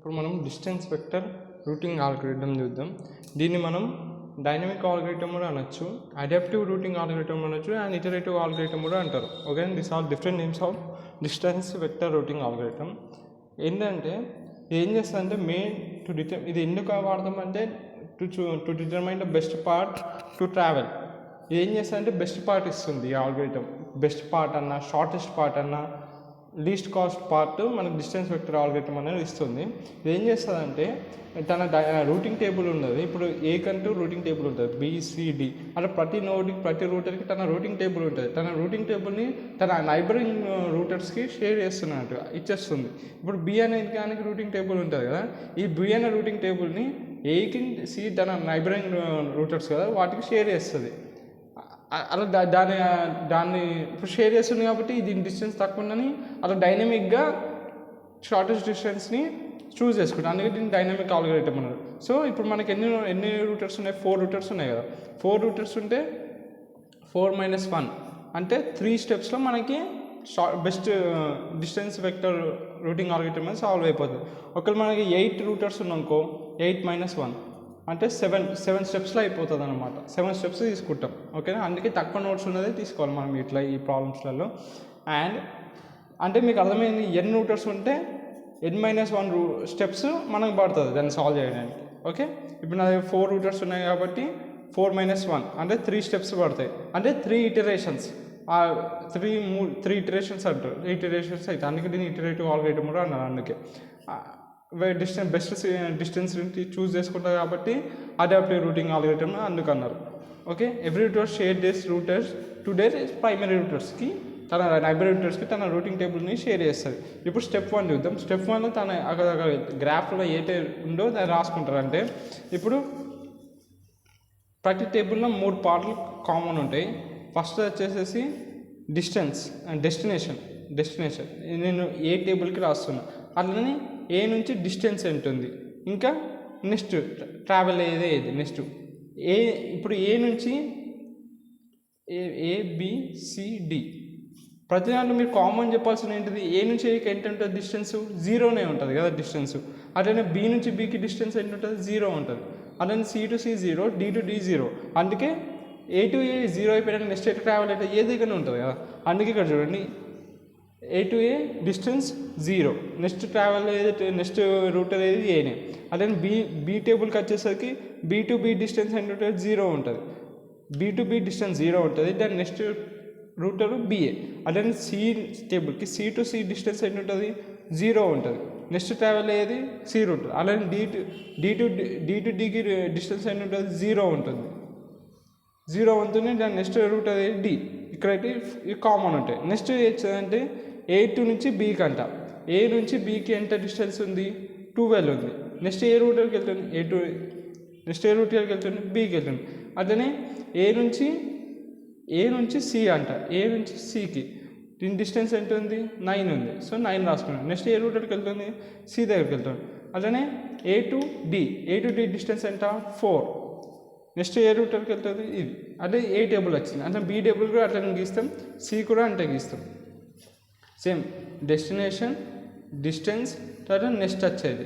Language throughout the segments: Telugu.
ఇప్పుడు మనం డిస్టెన్స్ వెక్టర్ రూటింగ్ ఆల్గోరిథం చూద్దాం. దీన్ని మనం డైనమిక్ ఆల్గోరిథం కూడా అనొచ్చు, అడాప్టివ్ రూటింగ్ ఆల్గోరిథం అనొచ్చు, అండ్ ఇటరేటివ్ ఆల్గోరిథం కూడా అంటారు. Okay, this are different names of distance vector routing algorithm. ఏంటంటే ఏం చేస్తుందంటే ఇది ఎందుకు వాడతామంటే to determine the best part to travel. ఏం చేస్తుందంటే బెస్ట్ పార్ట్ ఇస్తుంది ఈ ఆల్గోరిథం. బెస్ట్ పార్ట్ అన్నా, షార్టెస్ట్ పార్ట్ అన్నా, లీస్ట్ కాస్ట్ పార్ట్ మనకు డిస్టెన్స్ వెక్టర్ ఆల్గోరిథం అనేది ఇస్తుంది. ఇది ఏం చేస్తుందంటే తన రూటింగ్ టేబుల్ ఉన్నది. ఇప్పుడు ఏ కంటూ రూటింగ్ టేబుల్ ఉంటుంది, బిసిడి, అలా ప్రతి నోడ్కి ప్రతి రూటర్కి తన రూటింగ్ టేబుల్ ఉంటుంది. తన రూటింగ్ టేబుల్ని తన నైబరింగ్ రూటర్స్కి షేర్ చేస్తున్నట్టు ఇచ్చేస్తుంది. ఇప్పుడు బి అనే దానికి రూటింగ్ టేబుల్ ఉంటుంది కదా, ఈ బి అనే రూటింగ్ టేబుల్ని ఏకి సి తన నైబరింగ్ రూటర్స్ కదా వాటికి షేర్ చేస్తుంది. అలా దాన్ని ఇప్పుడు షేర్ చేస్తుంది కాబట్టి దీని డిస్టెన్స్ తక్కువ ఉందని అలా డైనమిక్గా షార్టెస్ట్ డిస్టెన్స్ని చూస్ చేసుకుంటాం. అందుకే దీన్ని డైనమిక్ ఆల్గోరిథం అన్నారు. సో ఇప్పుడు మనకి ఎన్ని రూటర్స్ ఉన్నాయి, 4 రూటర్స్ ఉన్నాయి కదా. 4 రూటర్స్ ఉంటే 4 - 1 అంటే 3 స్టెప్స్లో మనకి best distance vector routing algorithm అనేది సాల్వ్ అయిపోతుంది. ఒకవేళ మనకి 8 రూటర్స్ ఉన్నాకో 8 - 1 అంటే 7 స్టెప్స్లో అయిపోతుంది అనమాట. 7 స్టెప్స్ తీసుకుంటాం. ఓకేనా, అందుకే తక్కువ నోట్స్ ఉన్నదే తీసుకోవాలి మనం ఇట్లా ఈ ప్రాబ్లమ్స్లలో. అండ్ అంటే మీకు అర్థమైంది, ఎన్ని రూటర్స్ ఉంటే n-1 స్టెప్స్ మనకు పడుతుంది దాన్ని సాల్వ్ చేయడానికి. ఓకే, ఇప్పుడు నా 4 రూటర్స్ ఉన్నాయి కాబట్టి 4 - 1 అంటే 3 స్టెప్స్ పడతాయి. అంటే 3 ఇటరేషన్స్, 3 ఇటరేషన్స్ అంటారు. 3 ఇటరేషన్స్ అయితే అందుకే దీన్ని ఇటరేటివ్ ఆల్గోరిథం కూడా అన్నారు. అందుకే బెస్ట్ డిస్టెన్స్ చూస్ చేసుకుంటారు కాబట్టి అడాప్టివ్ రూటింగ్ ఆల్గోరిథం అందుకు అన్నారు. Okay, every router share this routers to there primary రూటర్స్కి, తన నైబర్ రూటర్స్కి తన రూటింగ్ టేబుల్ని షేర్ చేస్తుంది. ఇప్పుడు స్టెప్ 1 చూద్దాం. స్టెప్ 1లో తన అక్కడ గ్రాఫ్లో ఏ ఉందో దాన్ని రాసుకుంటారు. అంటే ఇప్పుడు ప్రతి టేబుల్లో 3 పార్ట్లు కామన్ ఉంటాయి. ఫస్ట్ వచ్చేసేసి డిస్టెన్స్ అండ్ డెస్టినేషన్. నేను ఏ టేబుల్కి రాస్తున్నా, అట్లనే ఏ నుంచి డిస్టెన్స్ ఎంత ఉంది, ఇంకా నెక్స్ట్ ట్రావెల్ ఏది నెక్స్ట్ ఇప్పుడు ఏ నుంచి ABCD ప్రతి దాంట్లో మీరు కామన్ చెప్పాల్సిన ఏంటిది, ఏ నుంచి ఏకి ఎంత ఉంటుంది డిస్టెన్స్, 0నే ఉంటుంది కదా డిస్టెన్స్. అట్లనే B నుంచి Bకి డిస్టెన్స్ ఎంత ఉంటుంది, 0 ఉంటుంది. అట్లనే C to C 0, D to D 0. అందుకే A to A 0 అయిపోయినా నెక్స్ట్ ఎటు ట్రావెల్ అయితే ఏ దగ్గర ఉంటుంది కదా. అందుకే ఇక్కడ చూడండి, A to A distance 0, next travel ఏదైతే నెక్స్ట్ రూటర్ ఏది ఏనే. అదే B టేబుల్కి వచ్చేసరికి B to B డిస్టెన్స్ ఎంత ఉంటుంది, 0 ఉంటుంది. B to B డిస్టెన్స్ 0 ఉంటుంది. దాని నెక్స్ట్ రూటరు BA. అదే C టేబుల్కి C to C distance ఎంత ఉంటుంది, 0 ఉంటుంది. నెక్స్ట్ ట్రావెల్ అయ్యేది C రూటర్. అలానే D to Dకి డిస్టెన్స్ ఎంత ఉంటుంది, 0 ఉంటుంది. 0 ఉంటుంది. దాని నెక్స్ట్ రూట్ అది D. ఇక్కడైతే ఇవి కామన్ ఉంటాయి. నెక్స్ట్ అంటే A నుంచి Bకి అంట. A నుంచి Bకి ఎంత డిస్టెన్స్ ఉంది, 12 ఉంది. నెక్స్ట్ ఏ రూటర్కి వెళ్తుంది, నెక్స్ట్ ఏ రూటర్కి వెళ్తుంది, Bకి వెళ్తుంది. అట్లనే ఏ నుంచి C అంట. ఏ నుంచి Cకి దీని డిస్టెన్స్ ఎంత ఉంది, 9 ఉంది. సో 9 రాసుకున్నాను. నెక్స్ట్ ఏ రూటర్కి వెళ్తుంది, C దగ్గరికి వెళ్తుంది. అట్లనే A to D డిస్టెన్స్ ఎంత, 4. నెక్స్ట్ ఏ రూటర్కి వెళ్తుంది, ఇది. అంటే ఏ టేబుల్ వచ్చింది. అంటే B టేబుల్ కూడా అట్లా గీస్తాం, C కూడా అంటే గీస్తాం. సేమ్ డెస్టినేషన్, డిస్టెన్స్, తర్వాత నెక్స్ట్ వచ్చేది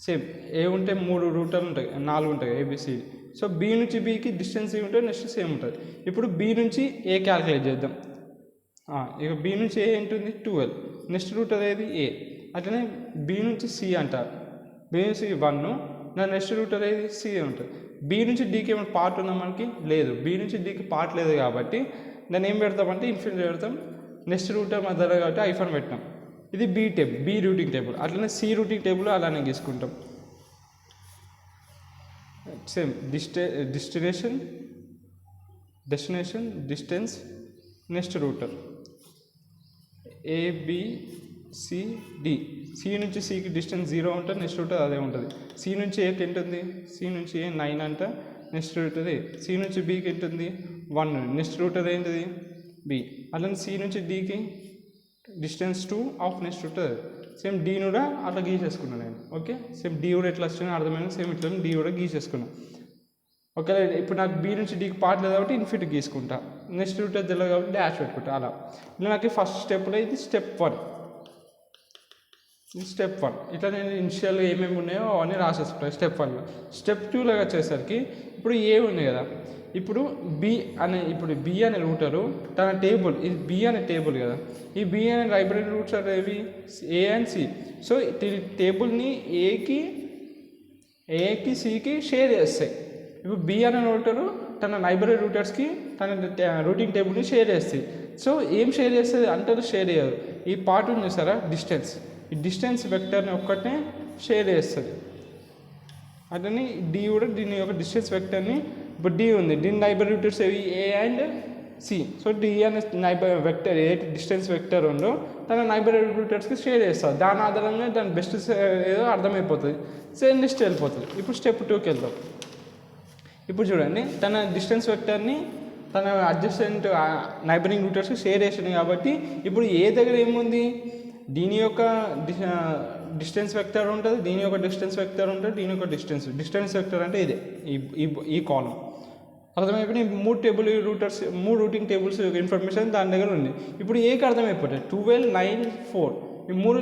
సేమ్. ఏ ఉంటే 3 రూటర్లు ఉంటాయి, 4 ఉంటాయి ABCD. సో B నుంచి Bకి డిస్టెన్స్ ఉంటే నెక్స్ట్ సేమ్ ఉంటుంది. ఇప్పుడు B నుంచి ఏ క్యాలిక్యులేట్ చేద్దాం. ఇక B నుంచి ఏ ఉంటుంది, 12. నెక్స్ట్ రూటర్ ఏది A. అట్లనే B నుంచి C అంటారు. B నుంచి 1, దాని నెక్స్ట్ రూటర్ ఏది C ఉంటుంది. B నుంచి Dకి ఏమైనా పార్ట్ ఉందా మనకి, లేదు. B నుంచి Dకి పార్ట్ లేదు కాబట్టి దాన్ని ఏం పెడతామంటే ఇన్ఫినిటీ పెడతాం. నెక్స్ట్ రూటర్ మధ్యలో కాబట్టి ఐఫోన్ పెట్టినాం. ఇది B రూటింగ్ టేబుల్. అట్లనే C రూటింగ్ టేబుల్ అలానే గీసుకుంటాం. Same destination, distance, next router ABCD. C నుంచి Cకి డిస్టెన్స్ 0 ఉంటుంది. నెక్స్ట్ రూటర్ అదే ఉంటుంది. C నుంచి Aకి ఎంత ఉంది, C నుంచి A 9 అంట. నెక్స్ట్ రూటర్ C నుంచి Bకి ఎంత ఉంది, 1. నెక్స్ట్ రూటర్ ఏంటిది, B. అట్లనే C నుంచి Dకి distance 2 of next router. Same D కూడా అట్లా గీసేసుకున్నాను నేను. ఓకే, సేమ్ D కూడా ఎట్లా వచ్చిందో అర్థమైంది. సేమ్ ఇట్లా D కూడా గీసేసుకున్నాను. ఓకే, ఇప్పుడు నాకు B నుంచి Dకి పార్ట్ లేదు కాబట్టి ఇన్ఫినిటీ గీసుకుంటా. నెక్స్ట్ రూటర్ తెలియదు కాబట్టి డాష్ పెట్టుకుంటా. అలా ఇలా నాకు ఫస్ట్ స్టెప్లో ఇది స్టెప్ 1. ఇది స్టెప్ 1. ఇట్లా నేను ఇనిషియల్గా ఏమేమి ఉన్నాయో అవన్నీ రాసేసుకుంటాను స్టెప్ 1లో. స్టెప్ 2లో వచ్చేసరికి ఇప్పుడు ఏ ఉంది కదా, ఇప్పుడు బి అనే రూటరు తన టేబుల్, ఇది బి అనే టేబుల్ కదా, ఈ బి అనే లైబ్రరీ రూట్స్ అనేవి ఏ అండ్ సి. సో ఈ టేబుల్ని ఏకి సికి షేర్ చేస్తాయి. ఇప్పుడు బి అనే రూటరు తన లైబ్రరీ రూటర్స్కి తన రూటింగ్ టేబుల్ని షేర్ చేస్తాయి. సో ఏం షేర్ చేస్తుంది అంటే షేర్ చేయదు. ఈ పార్ట్ ఉంది చూసారా డిస్టెన్స్, ఈ డిస్టెన్స్ వెక్టర్ని ఒక్కటే షేర్ చేస్తుంది. అట్లనే డి కూడా దీని యొక్క డిస్టెన్స్ వెక్టర్ని, ఇప్పుడు డి ఉంది, దీని లైబ్రరీ రూటర్స్ ఏవి A and C. So D అనే వెక్టర్ ఏ డిస్టెన్స్ వెక్టర్ ఉందో తన లైబ్రరీ రూటర్స్కి షేర్ చేస్తుంది. దాని ఆధారంగా దాని బెస్ట్ ఏదో అర్థమైపోతుంది, సేమ్ నెక్స్ట్ వెళ్ళిపోతుంది. ఇప్పుడు స్టెప్ 2కి వెళ్తాం. ఇప్పుడు చూడండి, తన డిస్టెన్స్ వెక్టర్ని తన అడ్జస్టెంట్ నైబరింగ్ రూటర్స్కి షేర్ చేసింది కాబట్టి ఇప్పుడు ఏ దగ్గర ఏముంది, దీని యొక్క డిస్టెన్స్ వెక్టర్ ఉంటుంది, దీని యొక్క డిస్టెన్స్ వెక్టర్ ఉంటుంది, దీని యొక్క డిస్టెన్స్ వెక్టర్ అంటే ఇదే ఈ కాలం. అర్థమైపోయి మూడు రూటింగ్ టేబుల్స్ ఇన్ఫర్మేషన్ దాని దగ్గర ఉంది. ఇప్పుడు ఏకి అర్థమైపోతుంది 12, 9, 4 ఈ మూడు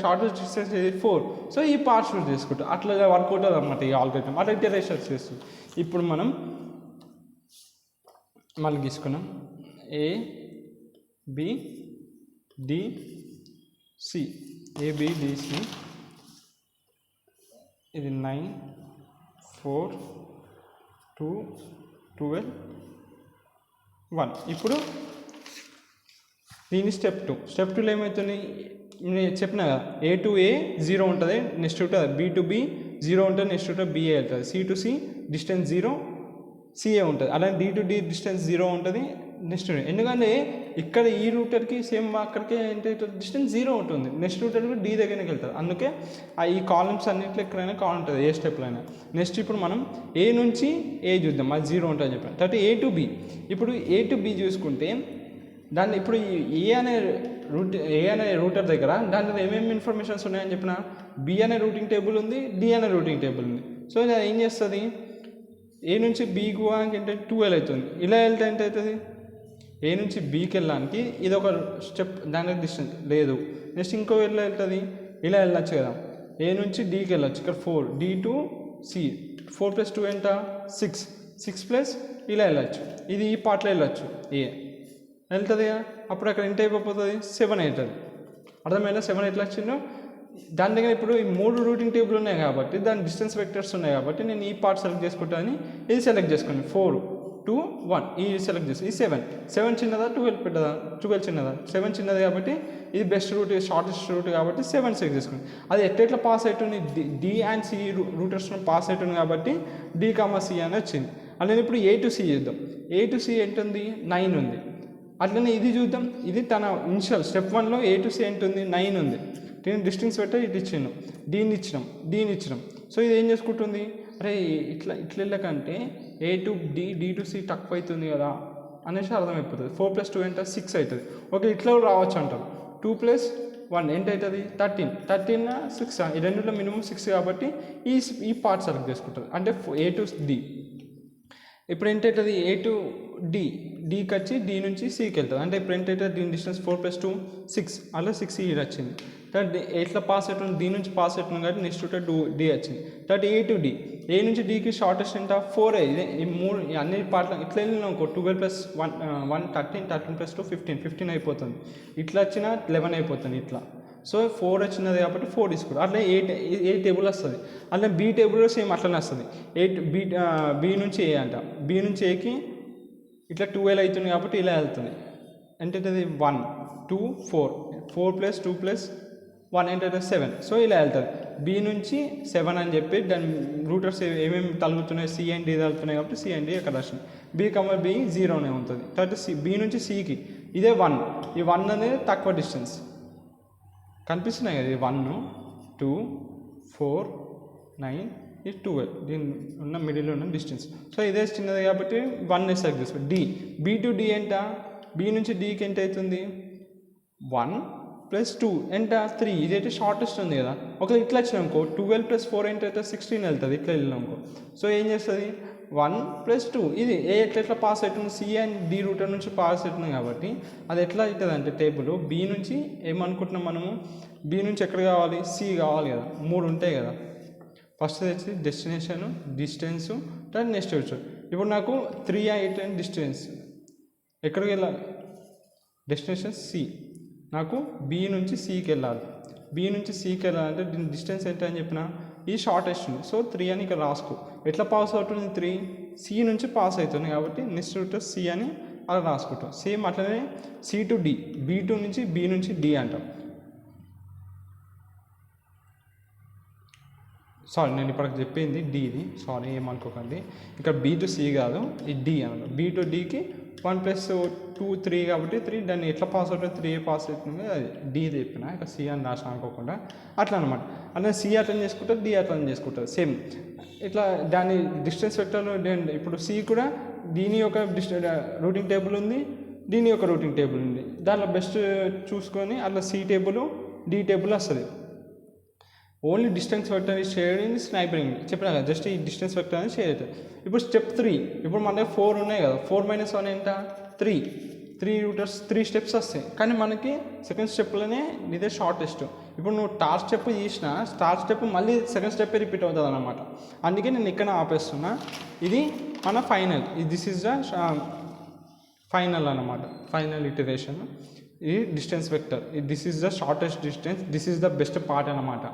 షార్టెస్ట్ డిస్టెన్స్ 4. సో ఈ పార్ట్స్ యూజ్ చేసుకుంటాం, అట్లా వర్కౌట్ అవుతుంది అన్నమాట ఈ ఆల్గరిథం. అట్లా ఇటరేషన్స్ చేస్తుంది. ఇప్పుడు మనం మళ్ళీ తీసుకున్నాం A B D C, ABDC, ఇది 9, 4, 2, 12, 1. ఇప్పుడు దీని స్టెప్ 2లో ఏమవుతుంది, నేను చెప్పిన కదా, ఏ టు ఏ 0 ఉంటుంది, నెక్స్ట్ ఉంటుంది బి టు బి 0 ఉంటుంది, నెక్స్ట్ ఉంటుంది బిఏ వెళ్తుంది, C to C distance 0 CA ఉంటుంది, అలాగే డి టు డి డిస్టెన్స్ 0 ఉంటుంది నెక్స్ట్. ఎందుకంటే ఇక్కడ ఈ రూటర్కి సేమ్ అక్కడికి ఏంటి డిస్టెన్స్ 0 ఉంటుంది, నెక్స్ట్ రూటర్ డి దగ్గరికి వెళ్తుంది. అందుకే ఈ కాలమ్స్ అన్నింటిలో ఎక్కడైనా కాల్ ఉంటుంది ఏ స్టెప్లో అయినా. నెక్స్ట్ ఇప్పుడు మనం ఏ నుంచి ఏ చూద్దాం, అది 0 ఉంటుంది చెప్పాను. తర్వాత ఏ టు బి, ఇప్పుడు ఏ టు బి చూసుకుంటే దాన్ని ఇప్పుడు ఏ అనే రూటర్ దగ్గర దాంట్లో ఏమేమి ఇన్ఫర్మేషన్స్ ఉన్నాయని చెప్పిన, బి అనే రూటింగ్ టేబుల్ ఉంది, డి అనే రూటింగ్ టేబుల్ ఉంది. సో ఇది ఏం చేస్తుంది, ఏ నుంచి బీకి పోవడానికి అంటే 12 అవుతుంది, ఇలా వెళ్తే ఎంత అవుతుంది, ఏ నుంచి బీకి వెళ్ళడానికి ఇది ఒక స్టెప్, దానికి డిస్టెన్స్ లేదు. నెక్స్ట్ ఇంకో ఎలా వెళ్తుంది, ఇలా వెళ్ళచ్చు కదా, ఏ నుంచి డీకి వెళ్ళచ్చు, ఇక్కడ 4, డి టు సి, 4 + 2 ఎంత 6 + ఇలా వెళ్ళచ్చు, ఇది ఈ పార్ట్లో వెళ్ళచ్చు, ఏ వెళ్తుంది. అప్పుడు అక్కడ ఎంత అయిపోతుంది 7 అవుతుంది. అర్థమైనా 7 ఎట్లా వచ్చిందో. దాని దగ్గర ఇప్పుడు ఈ 3 రూటింగ్ టేబుల్ ఉన్నాయి కాబట్టి దాని డిస్టెన్స్ వెక్టర్స్ ఉన్నాయి కాబట్టి నేను ఈ పార్ట్ సెలెక్ట్ చేసుకుంటాను, ఇది సెలెక్ట్ చేసుకోండి. 4, 2, 1 ఇది సెలెక్ట్ చేసి, ఈ 7 చిన్నదా 12 పెద్దదా, 12 చిన్నదా, 7 చిన్నది కాబట్టి ఇది బెస్ట్ రూట్, షార్టెస్ట్ రూట్ కాబట్టి 7 సెలెక్ట్ చేసుకోండి. అది ఎట్లా పాస్ అవుతుంది, D and C routers pass అవుతుంది కాబట్టి డి, సి అని వచ్చింది. అలానే ఇప్పుడు ఏ టు సి చేద్దాం. ఏ టు సి ఎంత ఉంది, 9 ఉంది. అట్లనే ఇది చూద్దాం, ఇది తన ఇనిషియల్ స్టెప్ 1లో ఏ టు సి ఎంత ఉంది, 9 ఉంది. దీని డిస్టెన్స్ పెట్టే ఇటు ఇచ్చాను, దీన్ని ఇచ్చినాం. సో ఇది ఏం చేసుకుంటుంది, అరే ఇట్లా వెళ్ళకంటే A to D, D to C తక్కువ అవుతుంది కదా అనేసి అర్థమైపోతుంది. 4 + 2 ఎంత 6 అవుతుంది. ఓకే ఇట్లా రావచ్చు అంటారు. 2 + 1 ఎంత అవుతుంది 13, 6 ఈ రెండులో మినిమం 6 కాబట్టి ఈ పార్ట్ సెలెక్ట్ చేసుకుంటుంది, అంటే ఏ టు డి. ఇప్పుడు ఎంత అవుతుంది, ఏ టు డీకి వచ్చి డి నుంచి సికి వెళ్తుంది, అంటే ఇప్పుడు ఎంత అవుతుంది, దీని డిస్టెన్స్ 4 + 2 6, అలా 6 ఈడ వచ్చింది. తర్వాత ఎట్లా పాస్ అవుతుంది, డి నుంచి పాస్ అవుతుంది కాబట్టి నెక్స్ట్ డి వచ్చింది. తర్వాత ఏ టు డి, ఏ నుంచి డికి షార్టెస్ట్ ఎంత 4. ఇదే ఈ మూడు అన్ని పార్ట్లు ఇట్లా వెళ్ళినా ఇంకో 12 + 1 13 + 2 15 అయిపోతుంది. ఇట్లా వచ్చినా 11 అయిపోతుంది ఇట్లా. సో 4 వచ్చినది కాబట్టి 4 తీసుకుంటాం. అట్లా ఏ టేబుల్ వస్తుంది. అట్లా బి టేబుల్ సేమ్ అట్లనే వస్తుంది. బి నుంచి ఏ అంట, బి నుంచి ఏకి ఇట్లా 12 అవుతుంది కాబట్టి ఇలా వెళ్తుంది. అంటే 1, 2, 4 + 2 + 1 ఏంటంటే 7. సో ఇలా వెళ్తుంది. బి నుంచి 7 అని చెప్పి దాని రూటర్స్ ఏమేమి తలుగుతున్నాయి, సి అండ్ డి తలుగుతున్నాయి కాబట్టి సి అండ్ డి అక్కడ రాసింది. బి, 0 ఉంటుంది. తర్వాత బి నుంచి సికి ఇదే 1, ఈ 1 అనేది తక్కువ డిస్టెన్స్ కనిపిస్తున్నాయి కదా, ఇది 1, 2, 4, 9 ఇది 12, దీని ఉన్న మిడిల్లో ఉన్న డిస్టెన్స్. సో ఇదే చిన్నది కాబట్టి 1 సెలెక్ట్ చేసుకోండి. డి, బి టు డి ఎంత, బి నుంచి డికి ఎంత అవుతుంది 1 + 2 ఎంత 3, ఇదైతే షార్టెస్ట్ ఉంది కదా. ఒకవేళ ఇట్లా వచ్చినాం అనుకో 12 + 4 ఎంత అయితే 16 వెళ్తుంది, ఇట్లా వెళ్ళినాం అనుకో. సో ఏం చేస్తుంది 1 + 2 ఇది ఏ ఎట్లా పాస్ అవుతుంది, సి అండ్ డి రూటర్ నుంచి పాస్ అవుతుంది కాబట్టి అది ఎట్లా అవుతుంది అంటే టేబుల్ బి నుంచి ఏమనుకుంటున్నాం మనము, బి నుంచి ఎక్కడ కావాలి, సి కావాలి కదా, 3 ఉంటాయి కదా. ఫస్ట్ వచ్చి డెస్టినేషన్, డిస్టెన్స్, దాని నెక్స్ట్ వచ్చు. ఇప్పుడు నాకు 3 8 అని డిస్టెన్స్, ఎక్కడికి వెళ్ళాలి, డెస్టినేషన్ సి, నాకు బి నుంచి సికి వెళ్ళాలి. బి నుంచి సికి వెళ్ళాలంటే దీని డిస్టెన్స్ ఎంత అని చెప్పిన, ఇది షార్టెస్ట్ ఉంది. సో 3 అని ఇక్కడ రాసుకో. ఎట్లా పాస్ అవుతుంది 3, సి నుంచి పాస్ అవుతుంది కాబట్టి నెక్స్ట్ రూట్ సి అని అలా రాసుకుంటాం. సేమ్ అట్లనే సి టు డి, బి2 నుంచి బి నుంచి డి అంటాం. సారీ నేను ఇప్పటికి చెప్పింది డిది, సారీ ఏమనుకోకండి. ఇక్కడ బి టు సి కాదు, ఇది డి అనమాట. బి టు డికి 1 + 2 3 కాబట్టి 3, దాన్ని ఎట్లా పాస్ అవుతుంది, 3 పాస్ అవుతుంది, అది డి చెప్పిన, ఇక్కడ సి అని రాసిన అనుకోకుండా అట్లా అనమాట. అంటే సి అట్లా చేసుకుంటారు, డి అట్లా చేసుకుంటారు సేమ్ ఇట్లా. దాని డిస్టెన్స్ వెక్టర్ ఇప్పుడు సి కూడా దీని యొక్క రూటింగ్ టేబుల్ ఉంది, దీని యొక్క రూటింగ్ టేబుల్ ఉంది. దానిలో బెస్ట్ చూసుకొని అట్లా సి టేబుల్ డి టేబుల్ వస్తుంది. Only distance vector is shared in this neighboring చెప్పినా కదా, జస్ట్ ఈ డిస్టెన్స్ వెక్టర్ అనేది షేర్ అవుతుంది. ఇప్పుడు స్టెప్ 3, ఇప్పుడు మన దగ్గర 4 ఉన్నాయి కదా, 4 - 1 ఎంత 3 రూటర్స్ 3 స్టెప్స్ వస్తాయి. కానీ మనకి సెకండ్ స్టెప్లోనే ఇదే షార్టెస్ట్. ఇప్పుడు నువ్వు టార్ స్టెప్ చేసిన స్టార్ స్టెప్ మళ్ళీ సెకండ్ స్టెప్ రిపీట్ అవుతుంది అనమాట. అందుకే నేను ఇక్కడ ఆపేస్తున్నా. ఇది మన final, this is the final అనమాట, ఫైనల్ ఇటరేషన్. ఇది distance vector, this is the shortest distance, this is the best part అనమాట.